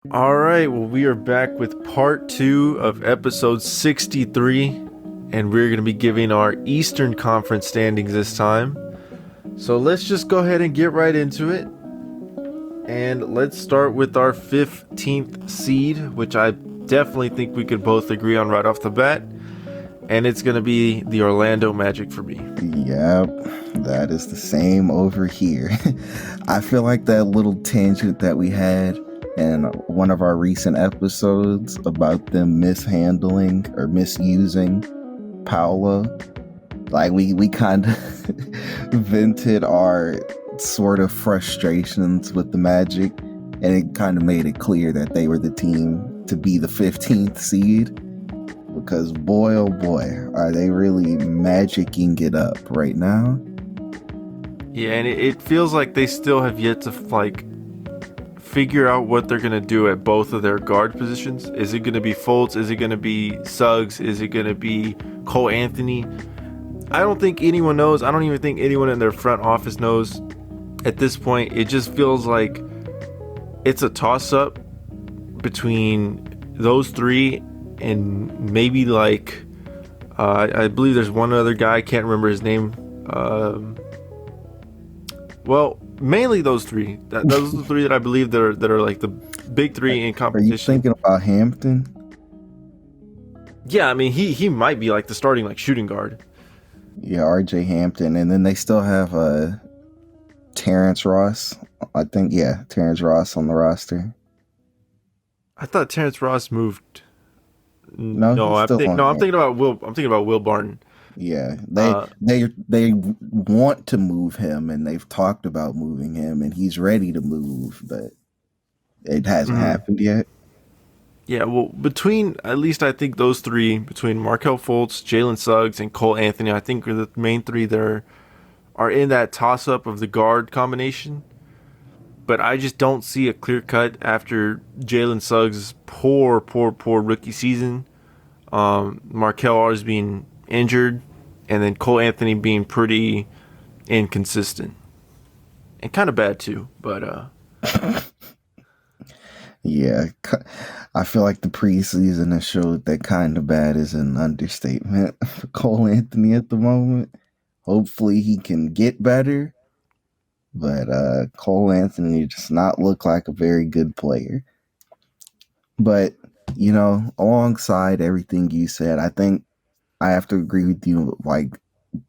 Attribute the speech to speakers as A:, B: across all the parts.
A: All right, well, we are back with part two of episode 63, and we're going to be giving our Eastern Conference standings this time. So let's just go ahead and get right into it. And let's start with our 15th seed, which I definitely think we could both agree on right off the bat. And it's going to be the Orlando Magic for me.
B: Yep, that is the same over here. I feel like that little tangent that we had in one of our recent episodes about them mishandling or misusing Paolo, like we kind of vented our sort of frustrations with the Magic, and it kind of made it clear that they were the team to be the 15th seed. Because boy, oh boy, are they really magicking it up right now.
A: Yeah, and it feels like they still have yet to figure out what they're going to do at both of their guard positions. Is it going to be Fultz? Is it going to be Suggs? Is it going to be Cole Anthony? I don't think anyone knows. I don't even think anyone in their front office knows at this point. It just feels like it's a toss-up between those three and maybe I believe there's one other guy. I can't remember his name. Well, mainly those three. Those are the three that I believe that are like the big three in competition.
B: Are you thinking about Hampton?
A: Yeah, I mean he might be like the starting shooting guard.
B: Yeah, RJ Hampton, and then they still have Terrence Ross. I think Terrence Ross on the roster.
A: I thought Terrence Ross moved.
B: No,
A: I'm thinking about Will. I'm thinking about Will Barton.
B: Yeah, they want to move him, and they've talked about moving him, and he's ready to move, but it hasn't happened yet.
A: Yeah, well, between at least I think those three, between Markelle Fultz, Jalen Suggs, and Cole Anthony, I think are the main three that are in that toss-up of the guard combination. But I just don't see a clear cut after Jalen Suggs' poor rookie season. Markelle always being injured, and then Cole Anthony being pretty inconsistent and kind of bad too. But
B: yeah, I feel like the preseason has showed that kind of bad is an understatement for Cole Anthony at the moment. Hopefully he can get better. But Cole Anthony does not look like a very good player. But, alongside everything you said, I think I have to agree with you. Like,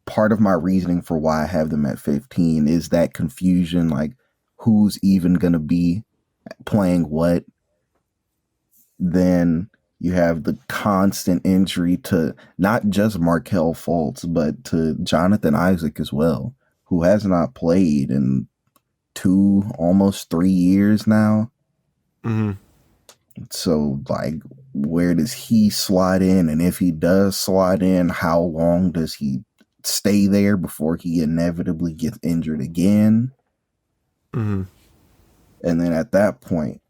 B: part of my reasoning for why I have them at 15 is that confusion, like, who's even going to be playing what. Then you have the constant injury to not just Markelle Fultz, but to Jonathan Isaac as well, who has not played in almost 3 years now.
A: mm-hmm.
B: So, where does he slide in? And if he does slide in, how long does he stay there before he inevitably gets injured again?
A: Mm-hmm.
B: And then at that point,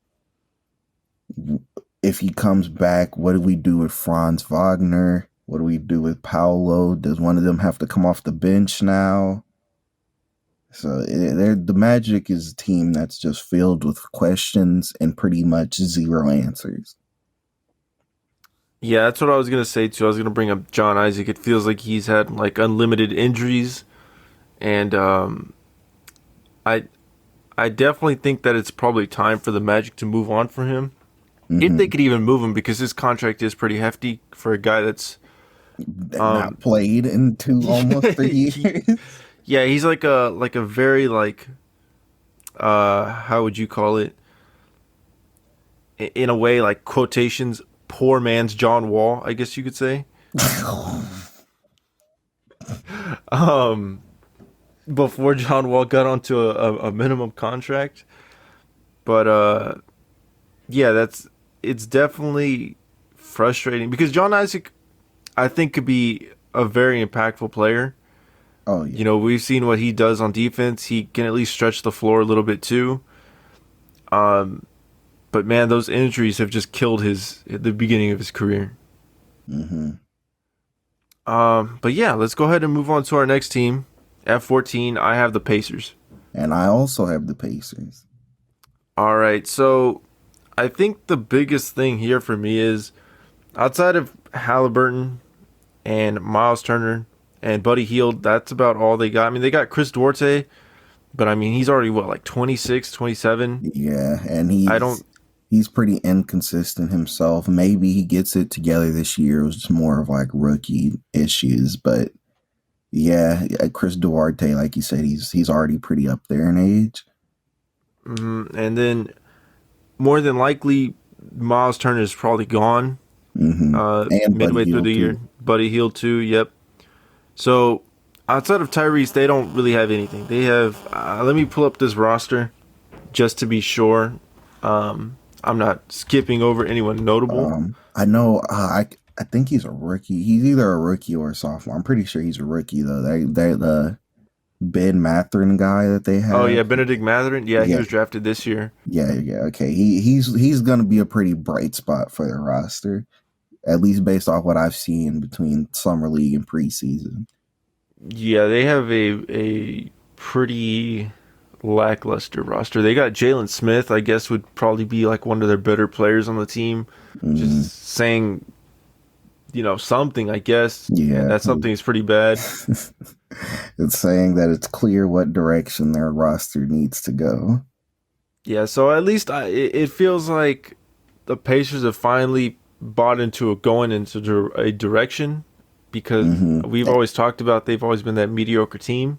B: if he comes back, what do we do with Franz Wagner? What do we do with Paolo? Does one of them have to come off the bench now? So the Magic is a team that's just filled with questions and pretty much zero answers.
A: Yeah, that's what I was gonna say too. I was gonna bring up John Isaac. It feels like he's had unlimited injuries, and I definitely think that it's probably time for the Magic to move on for him. Mm-hmm. If they could even move him, because his contract is pretty hefty for a guy that's
B: not played in almost 3 years.
A: Yeah, he's like a very how would you call it? In a way, quotations, poor man's John Wall, I guess you could say. Before John Wall got onto a minimum contract. But yeah, it's definitely frustrating because John Isaac, I think, could be a very impactful player.
B: Oh, yeah.
A: We've seen what he does on defense. He can at least stretch the floor a little bit too. But man, those injuries have just killed at the beginning of his career.
B: Mm-hmm.
A: But yeah, let's go ahead and move on to our next team. At 14, I have the Pacers.
B: And I also have the Pacers.
A: All right, so I think the biggest thing here for me is outside of Halliburton and Miles Turner and Buddy Hield, that's about all they got. I mean, they got Chris Duarte, but I mean, he's already what, like 26, 27.
B: Yeah, and
A: I don't.
B: he's pretty inconsistent himself. Maybe he gets it together this year. It was just more of like rookie issues, but yeah, Chris Duarte, like you said, he's already pretty up there in age.
A: And then more than likely, Miles Turner is probably gone
B: And Buddy
A: midway through
B: Hield
A: the
B: too.
A: year. Buddy Hield too. Yep. So outside of Tyrese, they don't really have anything. They have. Let me pull up this roster just to be sure. I'm not skipping over anyone notable.
B: I know. I think he's a rookie. He's either a rookie or a sophomore. I'm pretty sure he's a rookie though. They the Ben Matherin guy that they
A: Oh yeah,
B: have.
A: Benedict Mathurin. Yeah, he
B: Yeah,
A: was drafted this year.
B: yeah. Okay, he's gonna be a pretty bright spot for the roster, at least based off what I've seen between summer league and preseason.
A: Yeah, they have a pretty lackluster roster. They got Jalen Smith. I guess would probably be like one of their better players on the team.
B: Mm,
A: Just saying, something. I guess, and
B: yeah,
A: that something is pretty bad.
B: it's saying that it's clear what direction their roster needs to go.
A: Yeah, so at least it feels like the Pacers have finally bought into going into a direction because
B: Hmm.
A: we've always talked about they've always been that mediocre team.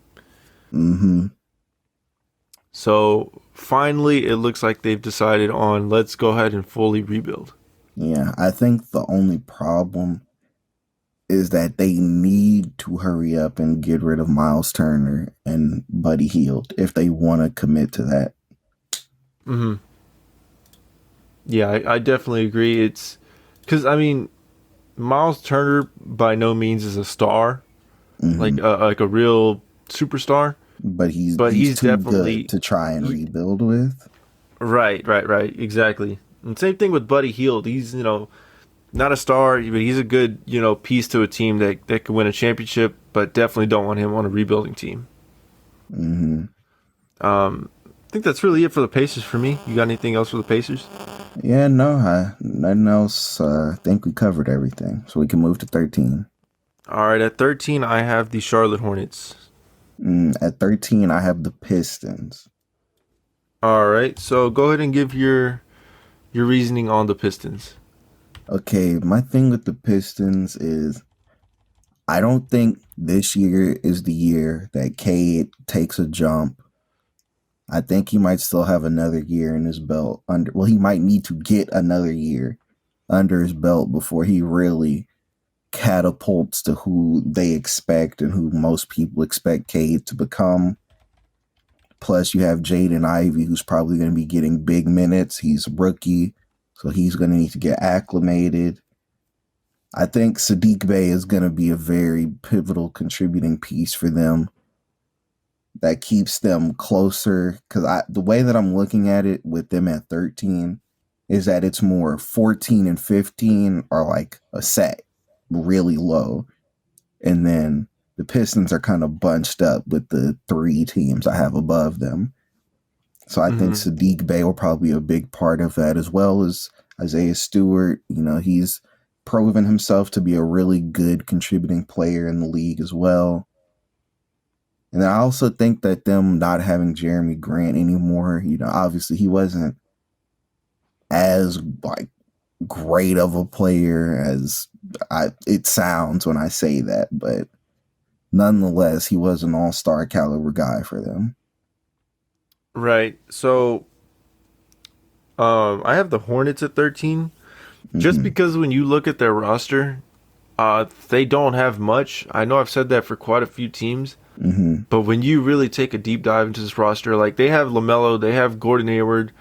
B: Hmm.
A: So finally, it looks like they've decided on let's go ahead and fully rebuild.
B: Yeah, I think the only problem is that they need to hurry up and get rid of Miles Turner and Buddy Hield if they want to commit to that.
A: Hmm. Yeah, I definitely agree. It's because I mean, Miles Turner by no means is a star,
B: Hmm.
A: like a real superstar,
B: But
A: but
B: he's
A: he's
B: too good
A: definitely
B: to try and rebuild with.
A: right, exactly. And same thing with Buddy Hield. He's not a star, but he's a good piece to a team that could win a championship. But definitely don't want him on a rebuilding team.
B: Hmm.
A: I think that's really it for the Pacers for me. You got anything else for the Pacers?
B: Yeah, no, nothing else. I think we covered everything, so we can move to 13.
A: All right, at 13, I have the Charlotte Hornets.
B: At 13, I have the Pistons.
A: All right, so go ahead and give your reasoning on the Pistons.
B: Okay, my thing with the Pistons is I don't think this year is the year that Cade takes a jump. I think he might still have another year in his belt under. Well, he might need to get another year under his belt before he really catapults to who they expect and who most people expect Cade to become. Plus, you have Jaden Ivey, who's probably going to be getting big minutes. He's a rookie, so he's going to need to get acclimated. I think Sadiq Bey is going to be a very pivotal contributing piece for them that keeps them closer. Because the way that I'm looking at it with them at 13 is that it's more 14 and 15 are like a set really low. And then the Pistons are kind of bunched up with the three teams I have above them. So I think
A: Hmm.
B: Sadiq Bey will probably be a big part of that, as well as Isaiah Stewart. He's proven himself to be a really good contributing player in the league as well. And then I also think that them not having Jeremy Grant anymore, obviously he wasn't as like great of a player as it sounds when I say that, but nonetheless, he was an all-star caliber guy for them.
A: Right. So, I have the Hornets at 13, just
B: Hmm.
A: because when you look at their roster, they don't have much. I know I've said that for quite a few teams,
B: Hmm.
A: but when you really take a deep dive into this roster, like they have LaMelo, they have Gordon Hayward,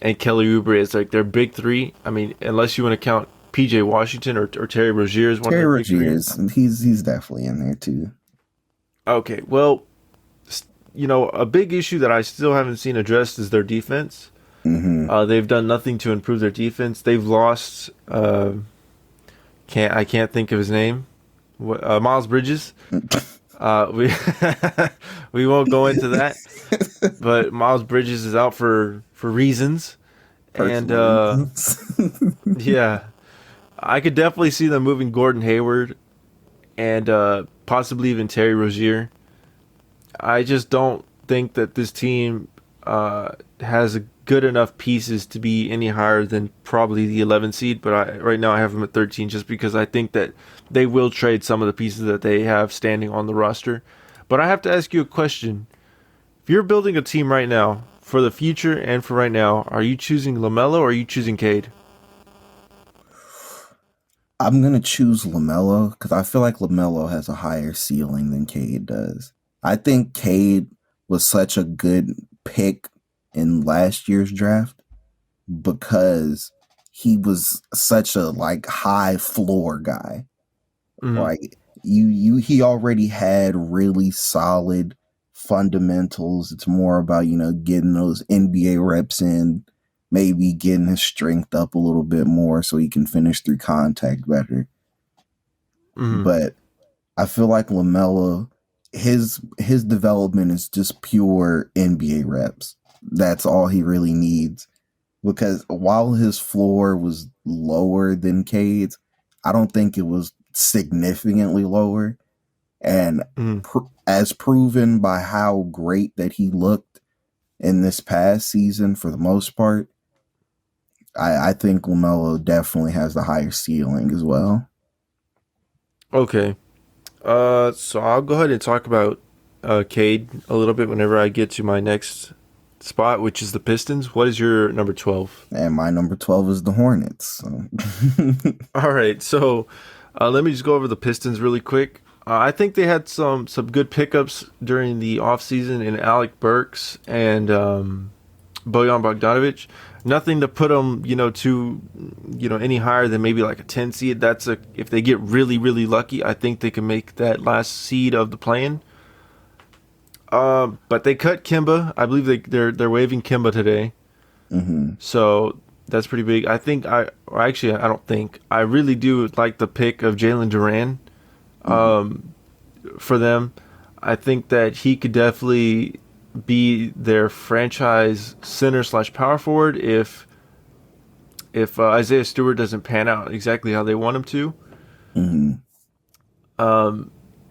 A: and Kelly Oubre as like their big three. I mean, unless you want to count PJ Washington or Terry Rozier as one of
B: Terry
A: their big three.
B: Roziers, he's definitely in there too.
A: Okay, well, a big issue that I still haven't seen addressed is their defense.
B: Hmm.
A: They've done nothing to improve their defense. They've lost. I can't think of his name. Miles Bridges. We we won't go into that, but Miles Bridges is out for reasons, And
B: Personal reasons.
A: yeah, I could definitely see them moving Gordon Hayward and possibly even Terry Rozier. I just don't think that this team has a good enough pieces to be any higher than probably the 11 seed. But right now I have them at 13 just because I think that they will trade some of the pieces that they have standing on the roster. But I have to ask you a question. If you're building a team right now for the future and for right now, are you choosing LaMelo or are you choosing Cade?
B: I'm gonna choose Lamelo because I feel like Lamelo has a higher ceiling than Cade does. I think Cade was such a good pick in last year's draft because he was such a like high floor guy.
A: Mm-hmm.
B: Like he already had really solid fundamentals. It's more about, getting those NBA reps in, maybe getting his strength up a little bit more so he can finish through contact better.
A: Mm-hmm.
B: But I feel like LaMelo, his development is just pure NBA reps. That's all he really needs. Because while his floor was lower than Cade's, I don't think it was significantly lower. And
A: Mm-hmm.
B: as proven by how great that he looked in this past season, for the most part, I think LaMelo definitely has the higher ceiling as well.
A: Okay. So I'll go ahead and talk about Cade a little bit whenever I get to my next spot, which is the Pistons. What is your number 12?
B: And my number 12 is the Hornets. So.
A: All right, so let me just go over the Pistons really quick. I think they had some good pickups during the offseason in Alec Burks and Bojan Bogdanovic. Nothing to put them, any higher than maybe like a 10 seed. If they get really really lucky, I think they can make that last seed of the play-in. But they cut Kimba. I believe they're waiving Kimba today.
B: Mm-hmm.
A: So that's pretty big. I don't think. I really do like the pick of Jalen Duran for them. I think that he could definitely be their franchise center slash power forward if Isaiah Stewart doesn't pan out exactly how they want him to.
B: Mm-hmm.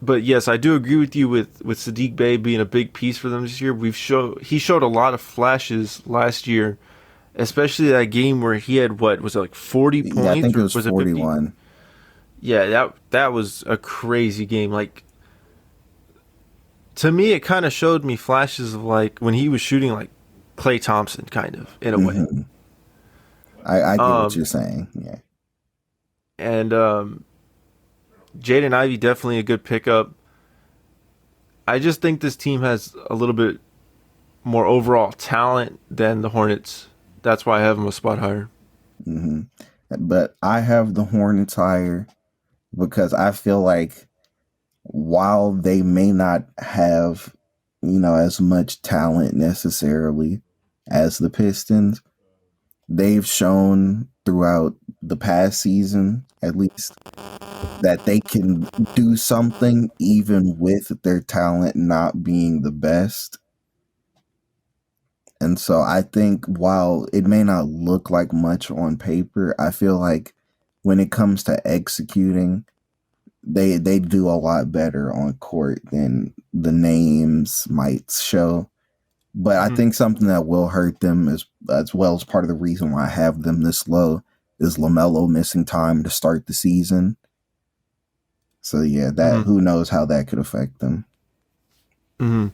A: But yes, I do agree with you with Sadiq Bey being a big piece for them this year. He showed a lot of flashes last year, especially that game where he had what was it like 40
B: Yeah, I
A: points
B: think it
A: or
B: was
A: was it 50?
B: 41.
A: Yeah, that was a crazy game. Like to me, it kind of showed me flashes of like when he was shooting like Klay Thompson, kind of in a way.
B: Mm-hmm. I get what
A: Um,
B: you're saying. Yeah.
A: and Jaden Ivey definitely a good pickup. I just think this team has a little bit more overall talent than the Hornets. That's why I have them a spot higher.
B: Mm-hmm. But I have the Hornets higher because I feel like while they may not have, as much talent necessarily as the Pistons, they've shown throughout the past season, at least, that they can do something even with their talent not being the best. And so I think while it may not look like much on paper, I feel like when it comes to executing, they do a lot better on court than the names might show. But I
A: Mm-hmm.
B: think something that will hurt them as well as part of the reason why I have them this low is LaMelo missing time to start the season. So yeah, that
A: Mm-hmm.
B: who knows how that could affect them.
A: Mm-hmm.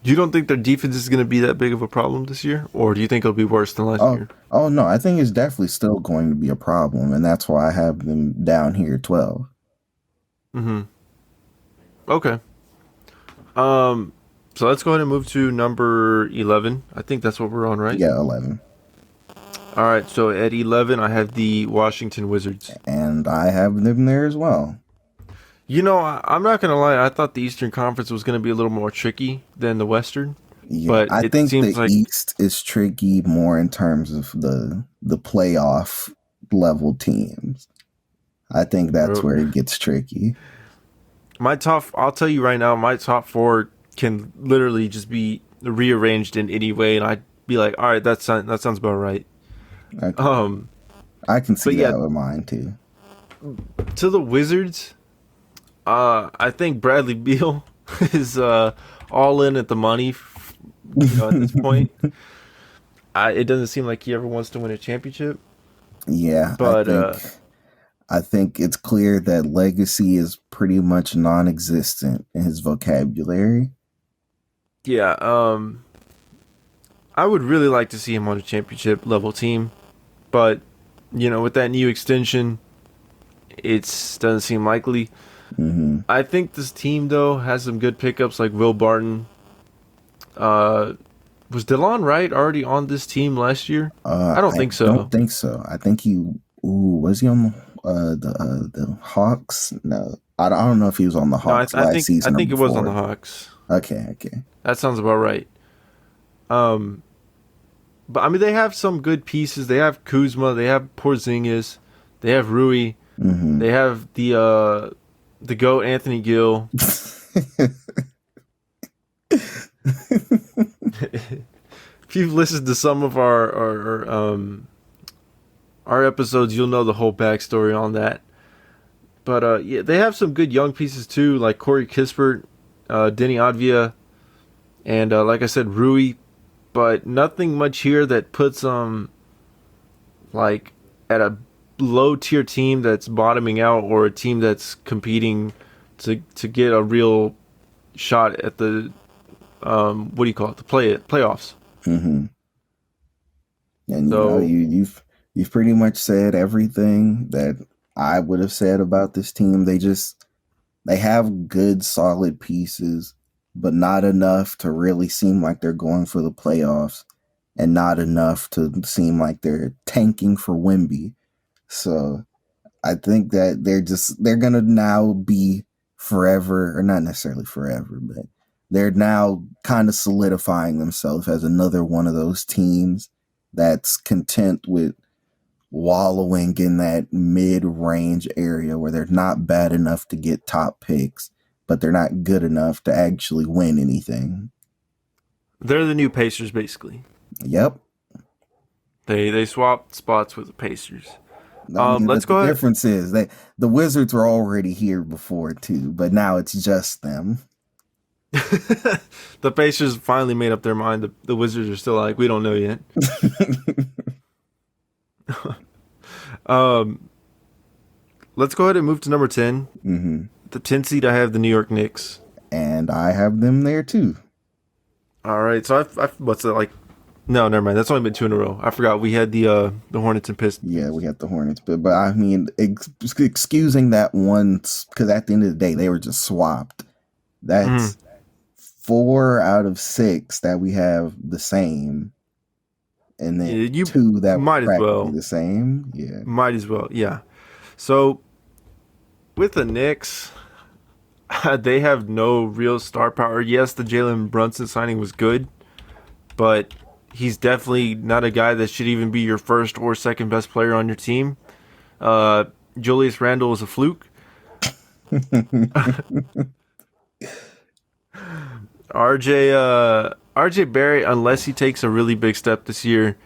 A: You don't think their defense is going to be that big of a problem this year, or do you think it'll be worse than last
B: Oh,
A: year?
B: oh no, I think it's definitely still going to be a problem, and that's why I have them down here at 12.
A: Mm-hmm. Okay. Um. So let's go ahead and move to number 11. I think that's what we're on, right?
B: Yeah, 11.
A: All right. So at 11, I have the Washington Wizards.
B: And I have them there as well.
A: I'm not gonna lie. I thought the Eastern Conference was gonna be a little more tricky than the Western,
B: Yeah,
A: but
B: I
A: it
B: think
A: seems
B: the
A: like
B: East is tricky more in terms of the playoff level teams. I think that's where it gets tricky.
A: my top. I'll tell you right now, my top four can literally just be rearranged in any way, and be like, all right, that sounds about right.
B: I,
A: Um,
B: I can
A: but
B: see
A: yeah,
B: that with mine too.
A: to the Wizards, I think Bradley Beal is all in at the money. At this point, it doesn't seem like he ever wants to win a championship.
B: Yeah,
A: But
B: I think it's clear that legacy is pretty much non-existent in his vocabulary.
A: yeah, I would really like to see him on a championship level team. But with that new extension, it doesn't seem likely.
B: Hmm.
A: I think this team though has some good pickups like Will Barton. Uh, was Delon Wright already on this team last year? I don't
B: I
A: think
B: don't
A: so.
B: think so. I think he. Ooh, was he on the Hawks? No, I don't know if he was on the
A: No,
B: Hawks
A: I
B: last
A: think I
B: season or
A: think it was on the
B: before.
A: Hawks.
B: Okay, okay.
A: That sounds about right. Um, but I mean, they have some good pieces. They have Kuzma. They have Porzingis. They have Rui.
B: Hmm.
A: They have the goat Anthony Gill. If you've listened to some of our episodes, you'll know the whole backstory on that. But yeah, they have some good young pieces too, like Corey Kispert, Denny Advia, and like I said, Rui. But nothing much here that puts like at a low tier team that's bottoming out or a team that's competing to get a real shot at the what do you call it, the playoffs.
B: Hmm. And
A: So
B: you've pretty much said everything that I would have said about this team. They have good solid pieces, but not enough to really seem like they're going for the playoffs, and not enough to seem like they're tanking for Wimby. So I think that they're gonna now be forever, or not necessarily forever, but they're now kind of solidifying themselves as another one of those teams that's content with wallowing in that mid-range area where they're not bad enough to get top picks, but they're not good enough to actually win anything.
A: they're the new Pacers, basically.
B: Yep.
A: They swapped spots with the Pacers.
B: I mean,
A: Let's
B: but the
A: go ahead.
B: difference is that the Wizards were already here before too, but now it's just them.
A: The Pacers finally made up their mind. The Wizards are still like, we don't know yet. Um, let's go ahead and move to number 10.
B: Hmm.
A: The 10 seed, I have the New York Knicks.
B: And I have them there too.
A: All right, so what's it like? No, never mind. That's only been two in a row. I forgot we had the Hornets and Pistons.
B: Yeah, we got the Hornets, but I mean, excusing that one, because at the end of the day, they were just swapped.
A: Mm-hmm.
B: That's 4 out of 6 that we have the same, and then
A: You
B: two that were
A: might as
B: practically
A: well.
B: the same. Yeah.
A: Might as well. Yeah. So with the Knicks, they have no real star power. Yes, the Jalen Brunson signing was good, but he's definitely not a guy that should even be your first or second best player on your team. Uh, Julius Randle is a fluke. RJ Barrett, unless he takes a really big step this year,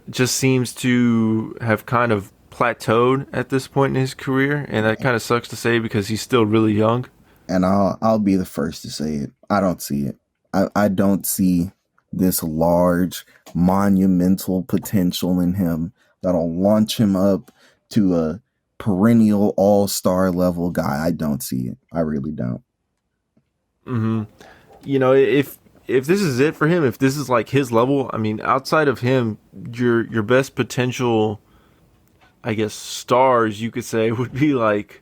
A: just seems to have kind of plateaued at this point in his career, and that kind of sucks to say because he's still really young.
B: And I'll be the first to say it. I don't see it. I don't see this large monumental potential in him that'll launch him up to a perennial all-star level guy. I don't see it. I really don't.
A: hmm if this is it for him, if this is like his level, I mean, outside of him, your best potential, I guess, stars you could say would be like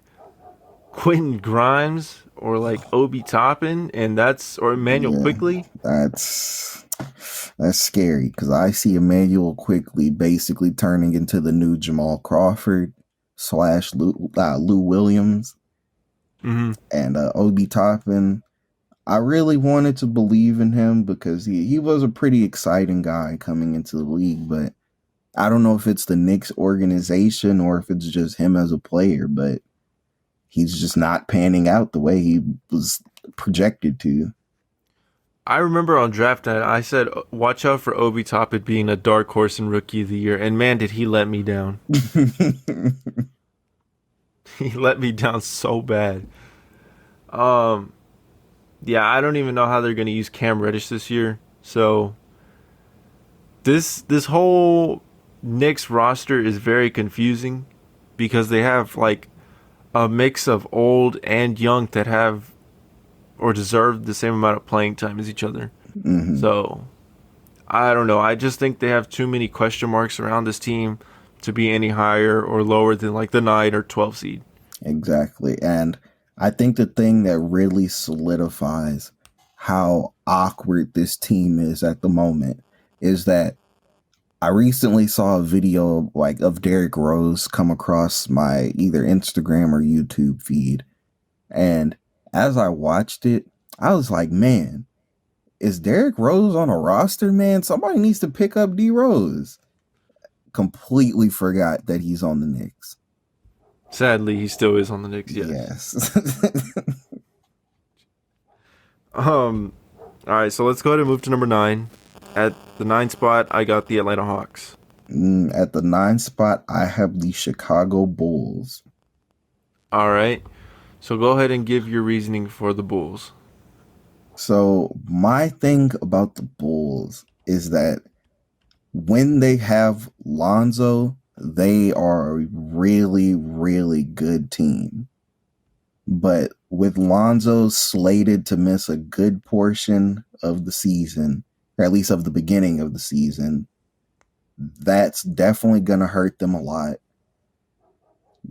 A: Quentin Grimes or like Obi Toppin, and that's or Emmanuel
B: Yeah,
A: Quickly.
B: that's that's scary because I see Emmanuel quickly basically turning into the new Jamal Crawford slash Lou Williams
A: hmm
B: and Obi Toppin. I really wanted to believe in him because he was a pretty exciting guy coming into the league, but I don't know if it's the Knicks organization or if it's just him as a player, but he's just not panning out the way he was projected to.
A: I remember on draft night, I said, watch out for Obi Toppin being a dark horse in rookie of the year. And man, did he let me down. He let me down so bad. Um, yeah, I don't even know how they're going to use Cam Reddish this year. So this whole Knicks roster is very confusing because they have like a mix of old and young that have or deserve the same amount of playing time as each other.
B: Hmm.
A: So I don't know. I just think they have too many question marks around this team to be any higher or lower than like the 9 or 12 seed.
B: Exactly. And I think the thing that really solidifies how awkward this team is at the moment is that I recently saw a video like of Derrick Rose come across my either Instagram or YouTube feed. And as I watched it, I was like, man, is Derrick Rose on a roster, man? Somebody needs to pick up D Rose. Completely forgot that he's on the Knicks.
A: Sadly, he still is on the Knicks, yes.
B: Yes.
A: Um all right, so let's go ahead and move to number 9. At the 9 spot, I got the Atlanta Hawks.
B: At the 9 spot, I have the Chicago Bulls.
A: All right. So go ahead and give your reasoning for the Bulls.
B: So my thing about the Bulls is that when they have Lonzo, they are a really, really good team. But with Lonzo slated to miss a good portion of the season, or at least of the beginning of the season, that's definitely going to hurt them a lot.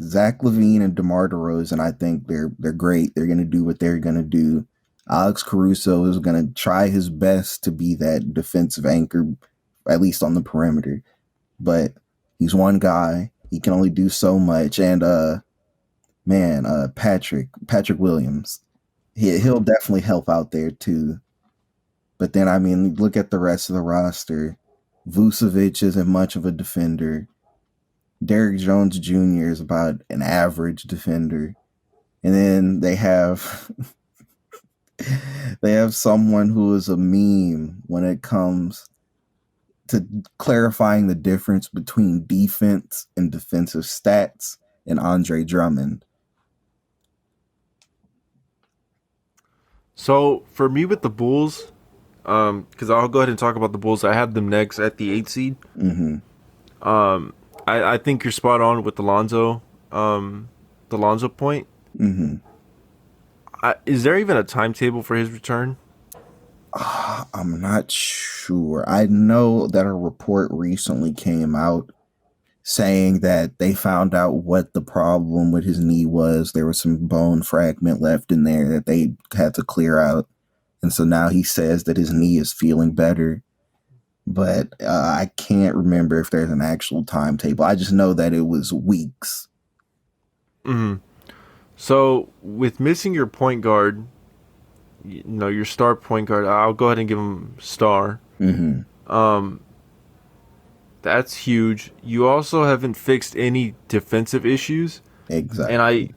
B: Zach LaVine and DeMar DeRozan, I think they're great. They're going to do what they're going to do. Alex Caruso is going to try his best to be that defensive anchor, at least on the perimeter. But he's one guy. He can only do so much. And Patrick Williams, he'll
A: Mm-hmm.
B: definitely help out there too. But then I mean, look at the rest of the roster. Vucevic isn't much of a defender. Derrick Jones Jr. is about an average defender. And then they have someone who is a meme when it comes to clarifying the difference between defense and defensive stats and Andre Drummond.
A: So for me with the Bulls, because I'll go ahead and talk about the Bulls. I have them next at the 8 seed.
B: Mm-hmm.
A: Um, I think you're spot on with the Lonzo point.
B: Mm-hmm.
A: Is there even a timetable for his return?
B: I'm not sure. I know that a report recently came out saying that they found out what the problem with his knee was. There was some bone fragment left in there that they had to clear out. And so now he says that his knee is feeling better. But I can't remember if there's an actual timetable. I just know that it was weeks.
A: Hmm. So with missing your point guard, your star point guard, I'll go ahead and give him star.
B: Mm-hmm.
A: Um, that's huge. You also haven't fixed any defensive issues, and
B: Exactly.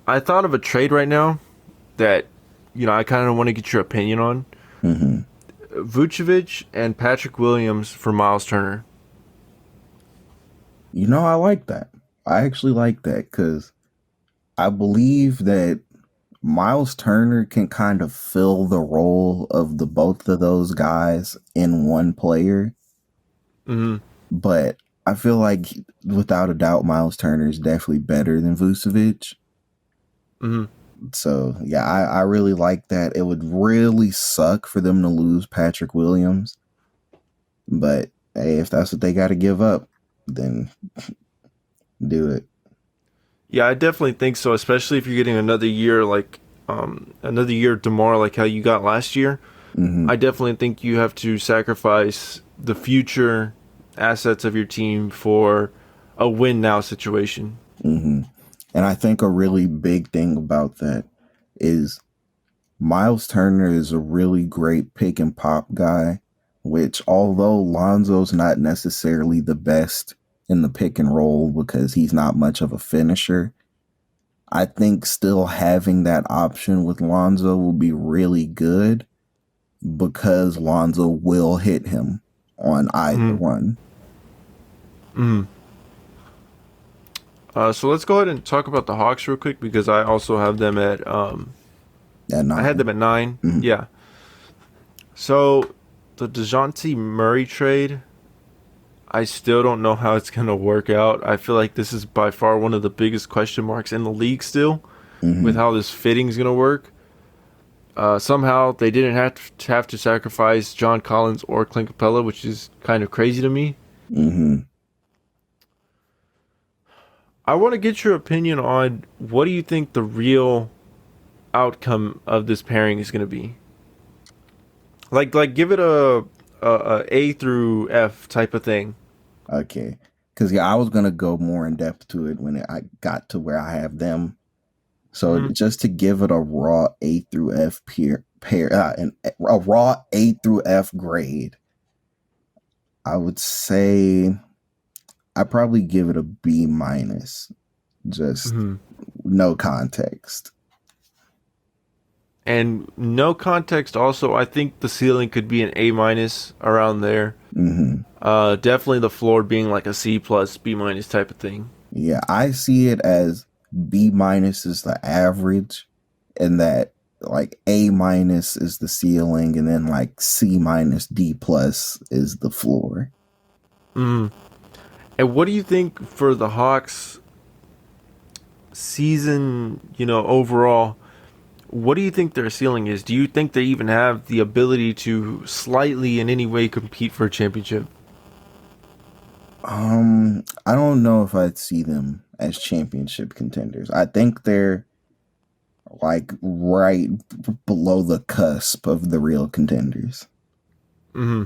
A: I thought of a trade right now that I kind of want to get your opinion on.
B: Mm-hmm.
A: Vucevic and Patrick Williams for Miles Turner.
B: I like that. I actually like that because I believe that Miles Turner can kind of fill the role of the both of those guys in one player.
A: Hmm.
B: But I feel like without a doubt, Miles Turner is definitely better than Vucevic.
A: Hmm.
B: So yeah, I really like that. It would really suck for them to lose Patrick Williams. But hey, if that's what they got to give up, then do it.
A: Yeah, I definitely think so. Especially if you're getting another year another year of Demar like how you got last year.
B: Mm-hmm.
A: I definitely think you have to sacrifice the future assets of your team for a win now situation.
B: Mm-hmm. And I think a really big thing about that is Miles Turner is a really great pick and pop guy, which although Lonzo's not necessarily the best in the pick and roll because he's not much of a finisher, I think still having that option with Lonzo will be really good because Lonzo will hit him on either
A: Mm-hmm.
B: one.
A: Mm-hmm. So let's go ahead and talk about the Hawks real quick because I also have them at
B: At
A: I had
B: 9.
A: them at 9.
B: Mhm.
A: Yeah. So the DeJounte Murray trade, I still don't know how it's gonna work out. I feel like this is by far one of the biggest question marks in the league still with
B: Mhm.
A: how this fitting is gonna work. Somehow they didn't have to sacrifice John Collins or Clint Capella, which is kind of crazy to me.
B: Mhm.
A: I want to get your opinion on what do you think the real outcome of this pairing is going to be? Like give it a through F type of thing.
B: Okay. Cuz yeah, I was going to go more in depth to it when I got to where I have them. So
A: Mm-hmm.
B: just to give it a raw A through F a raw A through F grade, I would say I probably give it a B minus. Just
A: Mm-hmm.
B: no context.
A: And no context. Also, I think the ceiling could be an A minus around there.
B: Hmm.
A: Definitely the floor being like a C plus, B minus type of thing.
B: Yeah, I see it as B minus is the average, and that like A minus is the ceiling, and then like C minus D plus is the floor.
A: Mm. And what do you think for the Hawks season? Overall, what do you think their ceiling is? Do you think they even have the ability to slightly in any way compete for a championship?
B: I don't know if I'd see them as championship contenders. I think they're like right below the cusp of the real contenders.
A: Hmm.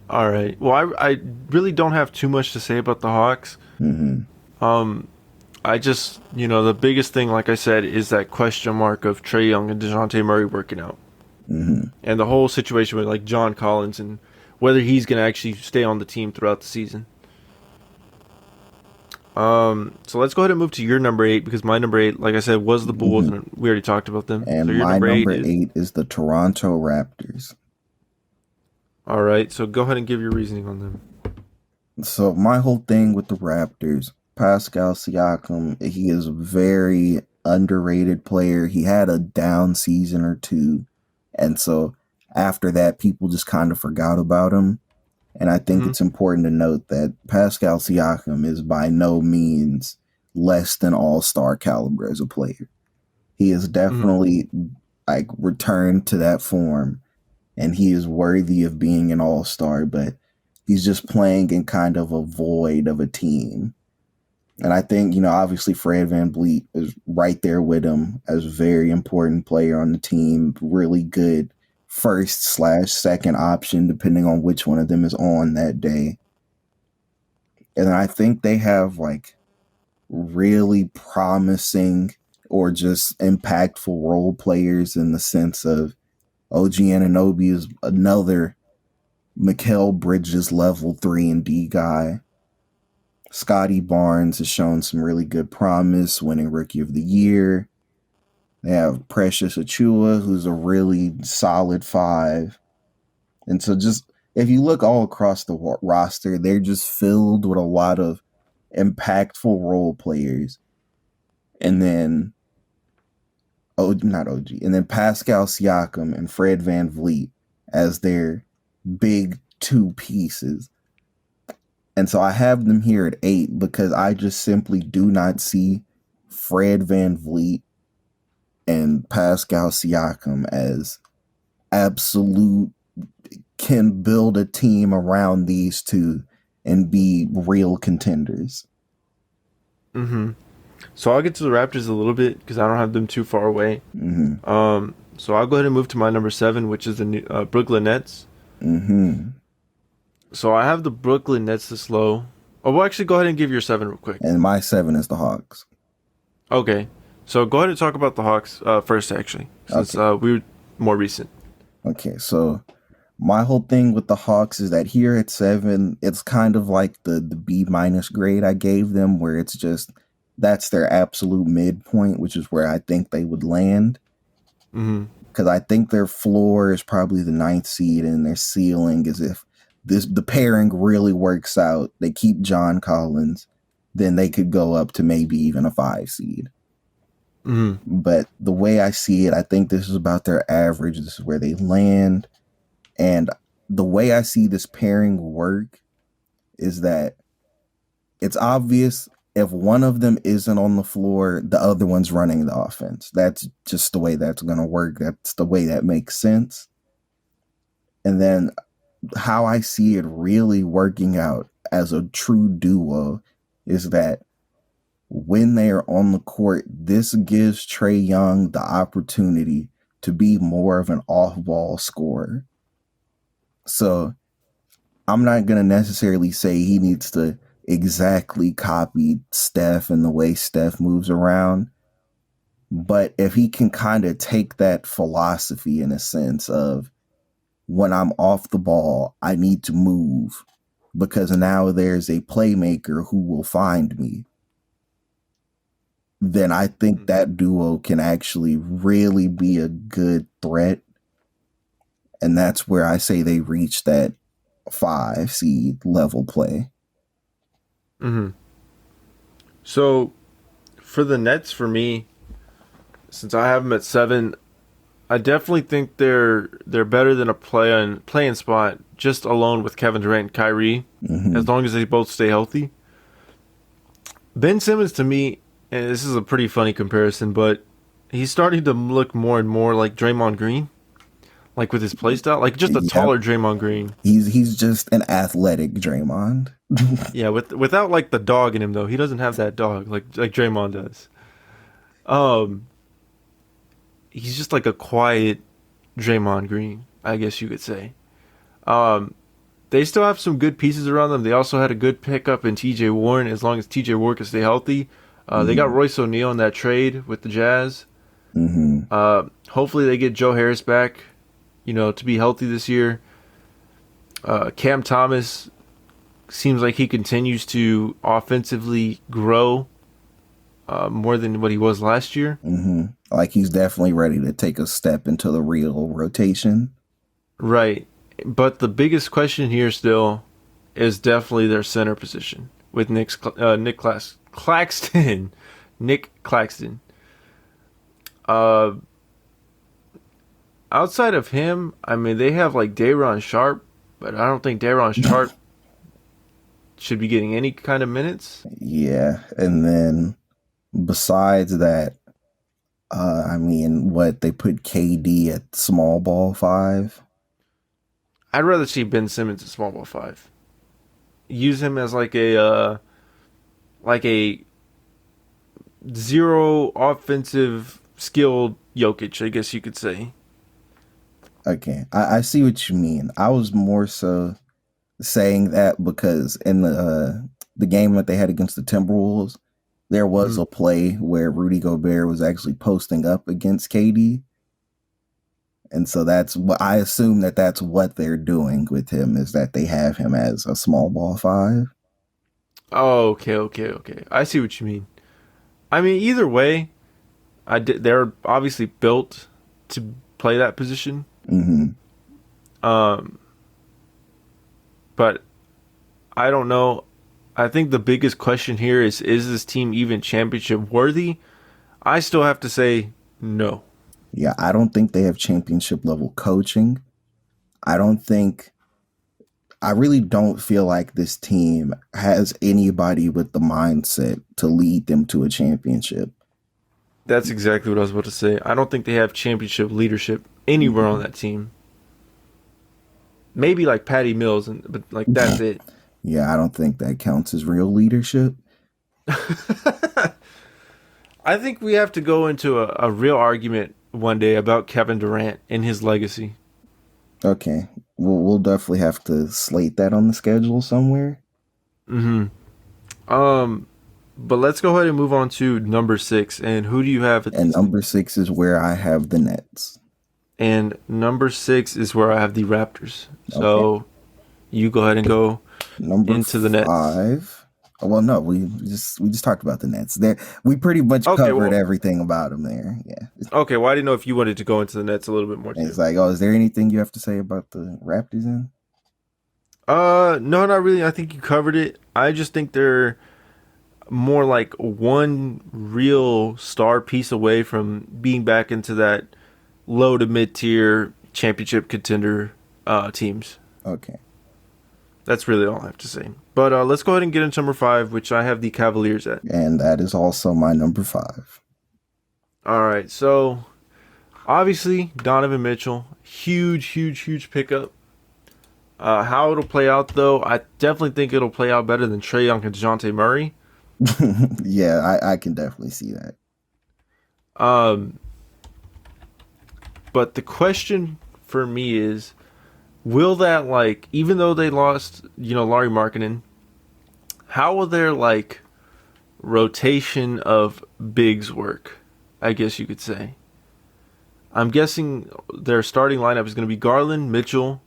A: All right. Well, I really don't have too much to say about the Hawks.
B: Hmm.
A: Um, I just, the biggest thing, like I said, is that question mark of Trae Young and DeJounte Murray working out.
B: Hmm.
A: And the whole situation with like John Collins and whether he's going to actually stay on the team throughout the season. So let's go ahead and move to your number 8 because my number 8, like I said, was the Bulls,
B: Hmm.
A: and we already talked about them. So
B: And
A: your
B: my
A: number 8
B: number
A: is
B: 8 is the Toronto Raptors.
A: all right. So go ahead and give your reasoning on them.
B: So my whole thing with the Raptors, Pascal Siakam, he is a very underrated player. He had a down season or two, and so after that, people just kind of forgot about him. And I think
A: Mm-hmm.
B: it's important to note that Pascal Siakam is by no means less than all-star caliber as a player. He is
A: Mm-hmm.
B: definitely like returned to that form, and he is worthy of being an all-star, but he's just playing in kind of a void of a team. And I think, obviously Fred VanVleet is right there with him as a very important player on the team, really good first/second option, depending on which one of them is on that day. And I think they have like really promising or just impactful role players in the sense of OG Ananobi is another Mikal Bridges level 3 and D guy. Scotty Barnes has shown some really good promise, winning Rookie of the Year. They have Precious Achua, who's a really solid 5. And so just if you look all across the roster, they're just filled with a lot of impactful role players. And then not OG, and then Pascal Siakam and Fred VanVleet as their big two pieces. And so I have them here at 8 because I just simply do not see Fred VanVleet and Pascal Siakam as absolute can build a team around these two and be real contenders.
A: Mm-hmm. So I'll get to the Raptors a little bit because I don't have them too far away.
B: Mm-hmm.
A: So I'll go ahead and move to my number 7, which is the Brooklyn Nets.
B: Mm-hmm.
A: So I have the Brooklyn Nets this low. Oh, well, actually, go ahead and give your 7 real quick.
B: And my 7 is the Hawks.
A: Okay. So go ahead and talk about the Hawks first, actually, since
B: Okay.
A: we're more recent.
B: Okay, so my whole thing with the Hawks is that here at 7, it's kind of like the B minus grade I gave them, where it's just that's their absolute midpoint, which is where I think they would land.
A: Mm-hmm.
B: because I think their floor is probably the ninth seed, and their ceiling is if the pairing really works out, they keep John Collins, then they could go up to maybe even a 5 seed.
A: Mm-hmm.
B: But the way I see it, I think this is about their average. This is where they land. And the way I see this pairing work is that it's obvious if one of them isn't on the floor, the other one's running the offense. That's just the way that's going to work. That's the way that makes sense. And then how I see it really working out as a true duo is that when they are on the court, this gives Trae Young the opportunity to be more of an off-ball scorer. So I'm not going to necessarily say he needs to exactly copy Steph and the way Steph moves around. But if he can kind of take that philosophy in a sense of when I'm off the ball, I need to move because now there's a playmaker who will find me, then I think that duo can actually really be a good threat. And that's where I say they reach that 5 seed level play.
A: Mm-hmm. So for the Nets, for me, since I have them at 7, I definitely think they're better than a play-in spot just alone with Kevin Durant and Kyrie, as long as they both stay healthy. Ben Simmons to me, and this is a pretty funny comparison, but he's starting to look more and more like Draymond Green, like with his play style, like just a taller Draymond Green.
B: He's just an athletic Draymond.
A: Yeah, without like the dog in him though. He doesn't have that dog like Draymond does. He's just like a quiet Draymond Green, I guess you could say. They still have some good pieces around them. They also had a good pickup in T.J. Warren as long as T.J. Warren can stay healthy. They got Royce O'Neal in that trade with the Jazz. Hopefully they get Joe Harris back, to be healthy this year. Cam Thomas seems like he continues to offensively grow more than what he was last year.
B: Like he's definitely ready to take a step into the real rotation.
A: Right. But the biggest question here still is definitely their center position with Nick Claxton. Nick Claxton. Outside of him, I mean, they have like Day'Ron Sharp, but I don't think Day'Ron Sharp should be getting any kind of minutes.
B: Yeah, and then besides that, they put KD at small ball 5.
A: I'd rather see Ben Simmons at small ball 5. Use him as like a zero offensive skilled Jokic, I guess you could say.
B: Okay, I see what you mean. I was more so saying that because in the game that they had against the Timberwolves, there was a play where Rudy Gobert was actually posting up against KD. And so that's what I assume that's what they're doing with him, is that they have him as a small ball 5.
A: Oh, okay. I see what you mean. I mean, either way, they're obviously built to play that position. But I don't know. I think the biggest question here is this team even championship worthy? I still have to say no.
B: Yeah, I don't think they have championship level coaching. I really don't feel like this team has anybody with the mindset to lead them to a championship.
A: That's exactly what I was about to say. I don't think they have championship leadership anywhere on that team. Maybe like Patty Mills, but like that's it.
B: Yeah, I don't think that counts as real leadership.
A: I think we have to go into a real argument one day about Kevin Durant and his legacy.
B: Okay, we'll definitely have to slate that on the schedule somewhere.
A: But let's go ahead and move on to number 6. And who do you have?
B: And number 6 is where I have the Nets.
A: And number 6 is where I have the Raptors. So you go ahead and go
B: number
A: into the Nets.
B: 5, Well, no, we just talked about the Nets. There, we pretty much
A: Okay,
B: covered
A: well,
B: everything about them there. Yeah,
A: okay. Well, I didn't know if you wanted to go into the Nets a little bit more
B: and it's
A: too.
B: like, oh, is there anything you have to say about the Raptors? Then
A: No, not really. I think you covered it. I just think they're more like one real star piece away from being back into that low to mid tier championship contender teams.
B: okay,
A: That's really all I have to say. But let's go ahead and get into number five, which I have the Cavaliers at.
B: and that is also my number five.
A: All right, so obviously Donovan Mitchell, huge, huge, huge pickup. How it'll play out, though, I definitely think it'll play out better than Trae Young and Dejounte Murray.
B: Yeah, I can definitely see that.
A: Um, but the question for me is, will that like, even though they lost, Larry Markkinen, how will their like rotation of bigs work? I guess you could say. I'm guessing their starting lineup is going to be Garland, Mitchell,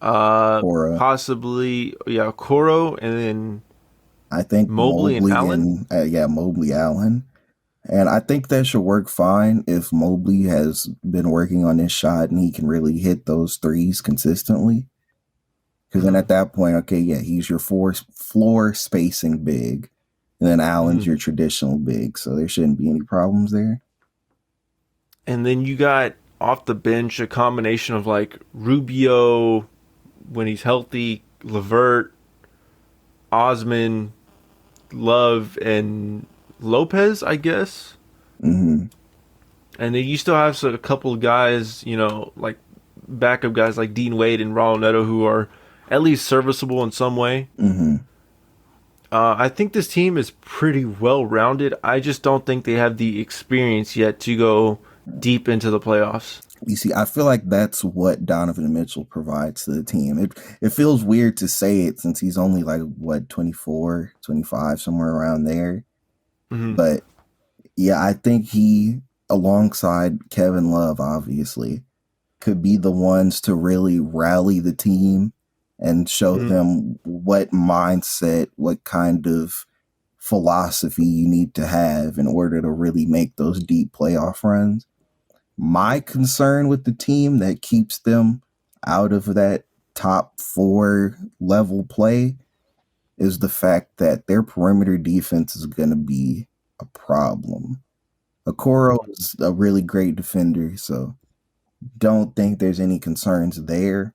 B: Cora,
A: possibly Coro, and then
B: I think
A: Mobley and
B: Mobley
A: Allen.
B: and yeah, Mobley Allen. And I think that should work fine if Mobley has been working on his shot and he can really hit those threes consistently. Because then
A: Mm-hmm.
B: at that point, okay, yeah, he's your floor spacing big. And then Allen's
A: Mm-hmm.
B: your traditional big. So there shouldn't be any problems there.
A: And then you got off the bench a combination of like Rubio when he's healthy, Levert, Osman, Love, and Lopez, I guess.
B: Mm-hmm.
A: And then you still have a couple of guys, like backup guys like Dean Wade and Raul Neto who are at least serviceable in some way.
B: Mm-hmm.
A: I think this team is pretty well rounded. I just don't think they have the experience yet to go deep into the playoffs.
B: You see, I feel like that's what Donovan Mitchell provides to the team. It feels weird to say it since he's only like, what, 24, 25, somewhere around there.
A: Mm-hmm.
B: But yeah, I think he, alongside Kevin Love, obviously, could be the ones to really rally the team and show
A: Mm-hmm.
B: them what mindset, what kind of philosophy you need to have in order to really make those deep playoff runs. My concern with the team that keeps them out of that top four level play is the fact that their perimeter defense is going to be a problem. Okoro is a really great defender, so don't think there's any concerns there.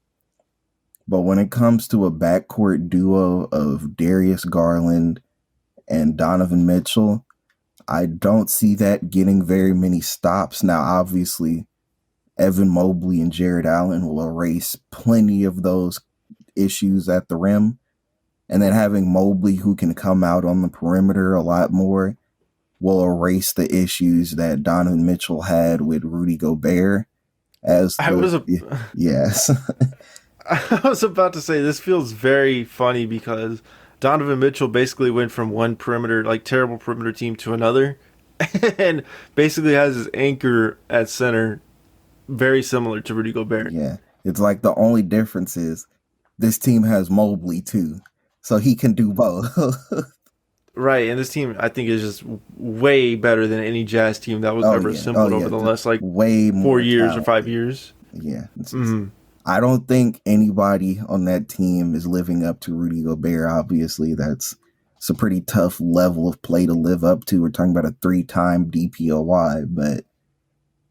B: But when it comes to a backcourt duo of Darius Garland and Donovan Mitchell, I don't see that getting very many stops. Now, obviously, Evan Mobley and Jared Allen will erase plenty of those issues at the rim. And then having Mobley, who can come out on the perimeter a lot more, will erase the issues that Donovan Mitchell had with Rudy Gobert as
A: I
B: the
A: was a,
B: yes.
A: I was about to say this feels very funny because Donovan Mitchell basically went from one perimeter, like terrible perimeter team, to another, and basically has his anchor at center, very similar to Rudy Gobert.
B: Yeah. It's like the only difference is this team has Mobley too. So he can do both.
A: Right, and this team I think is just way better than any Jazz team that was
B: Oh
A: ever
B: yeah. Oh
A: assembled over
B: yeah.
A: the last like
B: Way
A: 4 years or
B: more
A: 5 years.
B: yeah.
A: Mm-hmm.
B: I don't think anybody on that team is living up to Rudy Gobert. Obviously, it's a pretty tough level of play to live up to. We're talking about a 3-time DPOY, but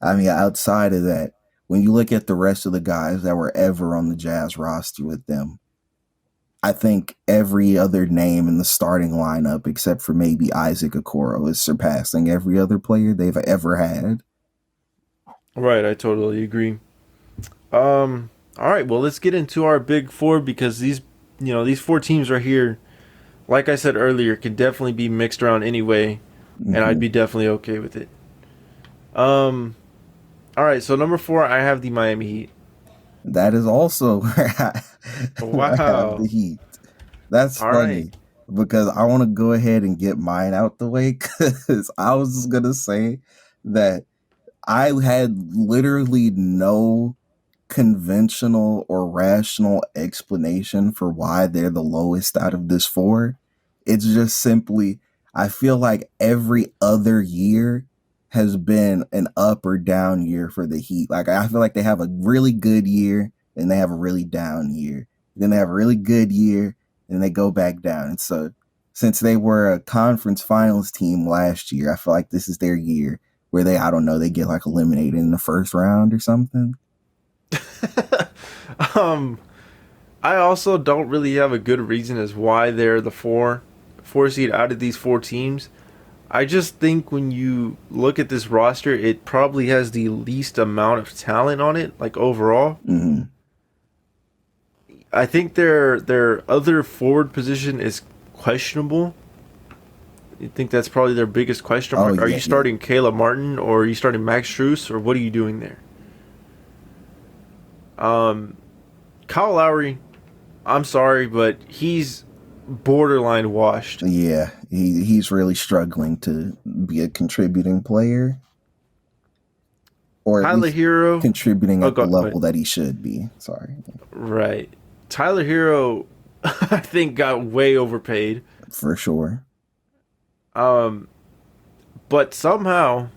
B: I mean, outside of that, when you look at the rest of the guys that were ever on the Jazz roster with them, I think every other name in the starting lineup, except for maybe Isaac Okoro, is surpassing every other player they've ever had.
A: Right, I totally agree. All right, well, let's get into our big four because these four teams right here, like I said earlier, can definitely be mixed around anyway, and I'd
B: Mm-hmm.
A: be definitely okay with it. Um, all right, so number four, I have the Miami Heat.
B: That is also where I have the
A: Wow.
B: Heat. That's
A: All right.
B: funny because I want to go ahead and get mine out the way because I was just going to say that I had literally no conventional or rational explanation for why they're the lowest out of this four. It's just simply, I feel like every other year has been an up or down year for the Heat. Like, I feel like they have a really good year and they have a really down year. Then they have a really good year and they go back down. And so, since they were a conference finals team last year, I feel like this is their year where they, I don't know, they get like eliminated in the first round or something.
A: I also don't really have a good reason as why they're the four seed out of these four teams. I just think when you look at this roster, it probably has the least amount of talent on it, like overall.
B: Mm-hmm.
A: I think their other forward position is questionable. You think that's probably their biggest question mark?
B: Oh,
A: Are
B: yeah,
A: you starting Caleb Martin or are you starting Max Strus or what are you doing there? Kyle Lowry, I'm sorry, but he's borderline washed.
B: Yeah, he's really struggling to be a contributing player, or at
A: Tyler
B: least
A: Hero,
B: contributing
A: oh,
B: at the
A: go ahead.
B: level that he should be. Sorry.
A: Right. Tyler Hero, I think, got way overpaid.
B: For sure.
A: But somehow,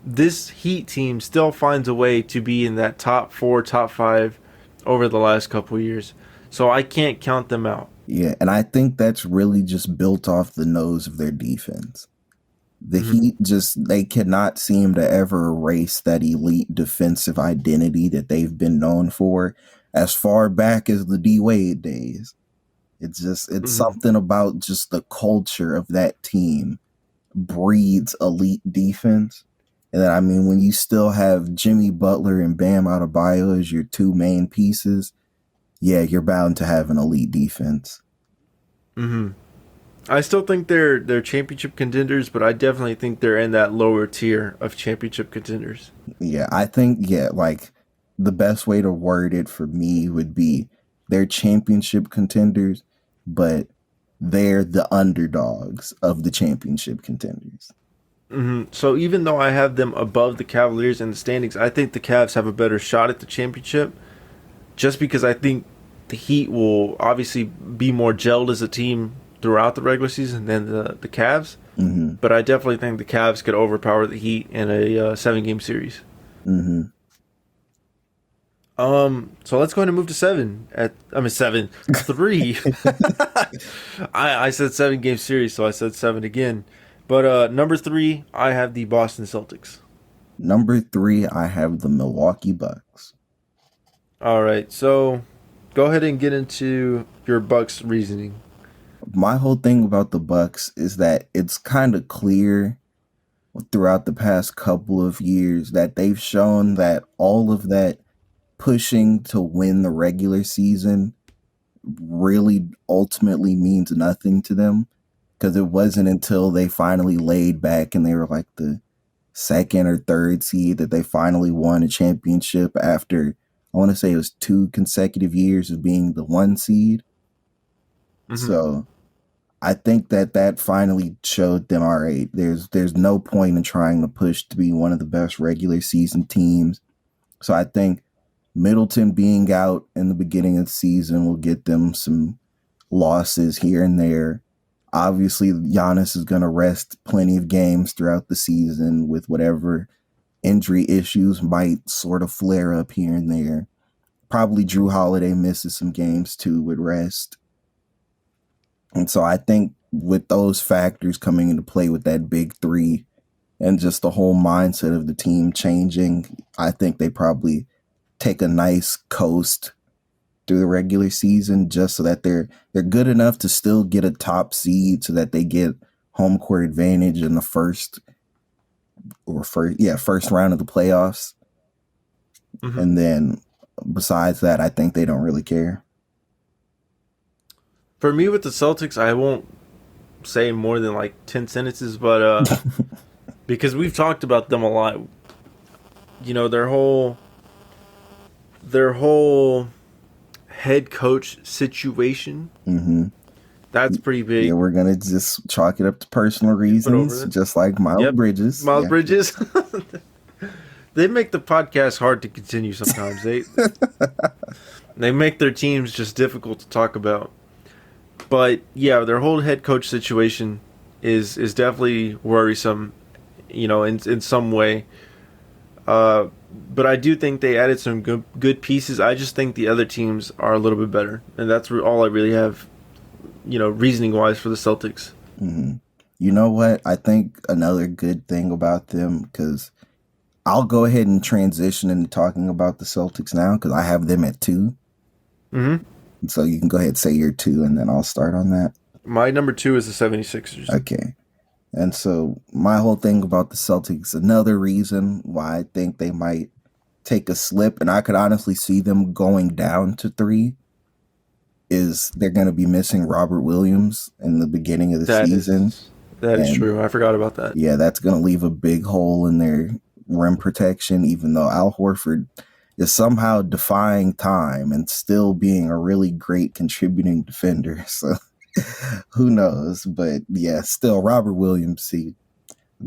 A: this Heat team still finds a way to be in that top four, top five over the last couple of years. So I can't count them out.
B: Yeah, and I think that's really just built off the nose of their defense. The Heat just, they cannot seem to ever erase that elite defensive identity that they've been known for as far back as the D Wade days. It's something about just the culture of that team breeds elite defense. And then, I mean, when you still have Jimmy Butler and Bam Adebayo as your two main pieces, yeah, you're bound to have an elite defense.
A: I still think they're championship contenders, but I definitely think they're in that lower tier of championship contenders.
B: Yeah, I think, yeah, like the best way to word it for me would be they're championship contenders, but they're the underdogs of the championship contenders.
A: So even though I have them above the Cavaliers in the standings, I think the Cavs have a better shot at the championship just because I think the Heat will obviously be more gelled as a team throughout the regular season than the Cavs. But I definitely think the Cavs could overpower the Heat in a 7-game series. So let's go ahead and move to 3. I said 7-game series, so I said 7 again. But number 3, I have the Boston Celtics.
B: Number 3, I have the Milwaukee Bucks.
A: All right, so go ahead and get into your Bucks reasoning.
B: My whole thing about the Bucks is that it's kind of clear throughout the past couple of years that they've shown that all of that pushing to win the regular season really ultimately means nothing to them, because it wasn't until they finally laid back and they were like the second or third seed that they finally won a championship after, I want to say it was 2 consecutive years of being the 1 seed. So I think that finally showed them, all right, there's no point in trying to push to be one of the best regular season teams. So I think Middleton being out in the beginning of the season will get them some losses here and there. Obviously, Giannis is going to rest plenty of games throughout the season with whatever injury issues might sort of flare up here and there. Probably Drew Holiday misses some games too with rest. And so I think with those factors coming into play with that big 3 and just the whole mindset of the team changing, I think they probably take a nice coast through the regular season just so that they're good enough to still get a top seed so that they get home court advantage in the first round of the playoffs. And then besides that, I think they don't really care.
A: For me with the Celtics, I won't say more than like 10 sentences, but because we've talked about them a lot. You know, their whole head coach situation. That's pretty big.
B: Yeah, we're gonna just chalk it up to personal reasons, just like Miles Bridges.
A: Miles Bridges. They make the podcast hard to continue sometimes. They make their teams just difficult to talk about. But yeah, their whole head coach situation is definitely worrisome, in some way. Uh, but I do think they added some good pieces. I just think the other teams are a little bit better, and that's all I really have, reasoning wise for the Celtics.
B: Hmm. You know what? I think another good thing about them, because I'll go ahead and transition into talking about the Celtics now, because I have them at 2.
A: Mm-hmm.
B: So you can go ahead and say your 2, and then I'll start on that.
A: My number 2 is the 76ers.
B: Okay. And so my whole thing about the Celtics, another reason why I think they might take a slip, and I could honestly see them going down to 3, is they're going to be missing Robert Williams in the beginning of the
A: That
B: season.
A: is that is
B: And
A: true. I forgot about that.
B: yeah, that's going to leave a big hole in their rim protection, even though Al Horford is somehow defying time and still being a really great contributing defender. So who knows? But yeah, still Robert Williams, see,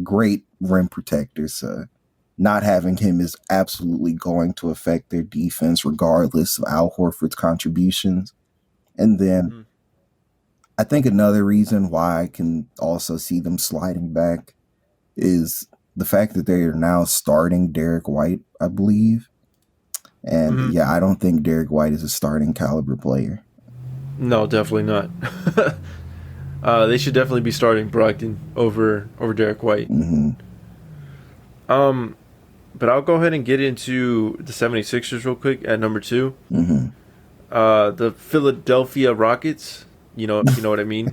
B: great rim protector. So not having him is absolutely going to affect their defense regardless of Al Horford's contributions. And then
A: Mm-hmm.
B: I think another reason why I can also see them sliding back is the fact that they are now starting Derek White, I believe. And
A: Mm-hmm.
B: yeah, I don't think Derek White is a starting caliber player.
A: No, definitely not. They should definitely be starting Brogdon over Derek White.
B: Mm-hmm.
A: But I'll go ahead and get into the 76ers real quick at number 2.
B: Mm-hmm.
A: The Philadelphia Rockets. If you know what I mean.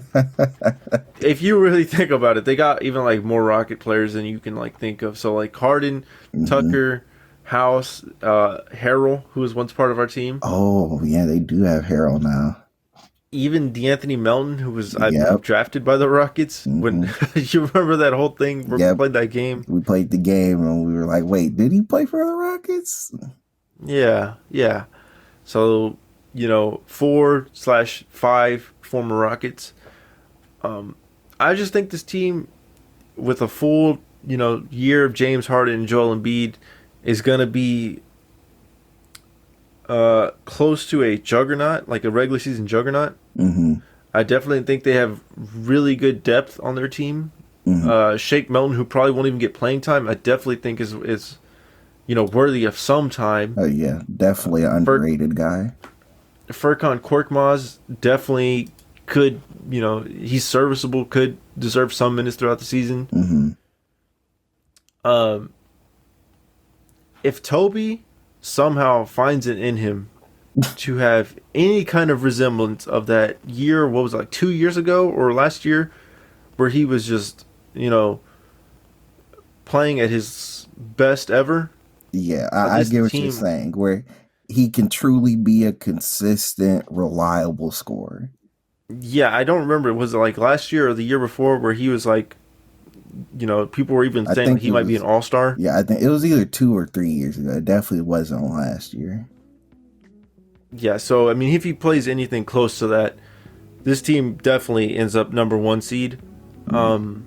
A: If you really think about it, they got even like more Rocket players than you can like think of. So like Harden,
B: Mm-hmm.
A: Tucker, House, Harrell, who was once part of our team.
B: Oh, yeah, they do have Harrell now.
A: Even DeAnthony Melton, who was, I believe,
B: Yep.
A: drafted by the Rockets.
B: Mm-hmm.
A: When you remember that whole thing where we played that game?
B: We played the game and we were like, wait, did he play for the Rockets?
A: Yeah. So, 4/5 former Rockets. I just think this team, with a full, year of James Harden and Joel Embiid, is going to be close to a juggernaut, like a regular season juggernaut.
B: Mm-hmm.
A: I definitely think they have really good depth on their team.
B: Mm-hmm.
A: Shake Milton, who probably won't even get playing time, I definitely think is worthy of some time.
B: Oh, yeah, definitely an underrated guy.
A: Furkan Korkmaz definitely could, he's serviceable, could deserve some minutes throughout the season.
B: Mm-hmm.
A: If Toby somehow finds it in him to have any kind of resemblance of that year, what was it, like 2 years ago or last year, where he was just, playing at his best ever.
B: Yeah, I get what you're saying, where he can truly be a consistent, reliable scorer.
A: Yeah, I don't remember. Was it like last year or the year before where he was like, people were even saying he might be an all-star?
B: Yeah, I think it was either 2 or 3 years ago. It definitely wasn't last year.
A: Yeah, so, I mean, if he plays anything close to that, this team definitely ends up number 1 seed.
B: Mm-hmm.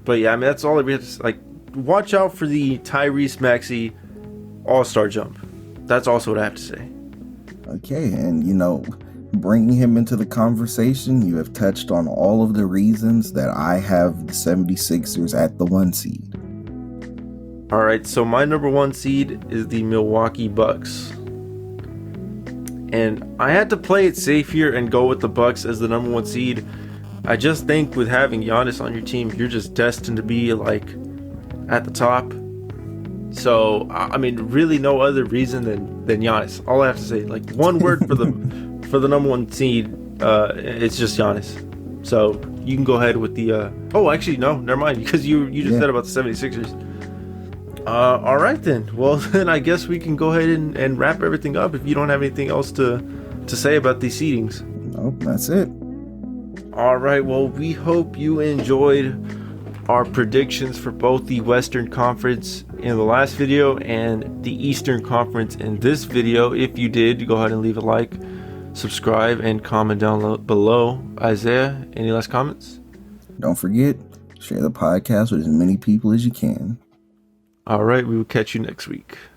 A: But yeah, I mean, that's all I really have to say. Like, watch out for the Tyrese Maxey all-star jump. That's also what I have to say.
B: Okay, and bringing him into the conversation, you have touched on all of the reasons that I have the 76ers at the 1 seed.
A: All right, so my number 1 seed is the Milwaukee Bucks. And I had to play it safe here and go with the Bucks as the number 1 seed. I just think with having Giannis on your team, you're just destined to be like at the top. So, I mean, really no other reason than Giannis. All I have to say, like, one word for the number 1 seed, it's just Giannis. So you can go ahead with the oh, actually no, never mind, because you just said about the 76ers. All right then. Well, then I guess we can go ahead and wrap everything up if you don't have anything else to say about these seedings.
B: Nope, that's it.
A: All right. Well, we hope you enjoyed our predictions for both the Western Conference in the last video and the Eastern Conference in this video. If you did, go ahead and leave a like, subscribe, and comment down below. Isaiah, any last comments?
B: Don't forget, share the podcast with as many people as you can.
A: All right. We will catch you next week.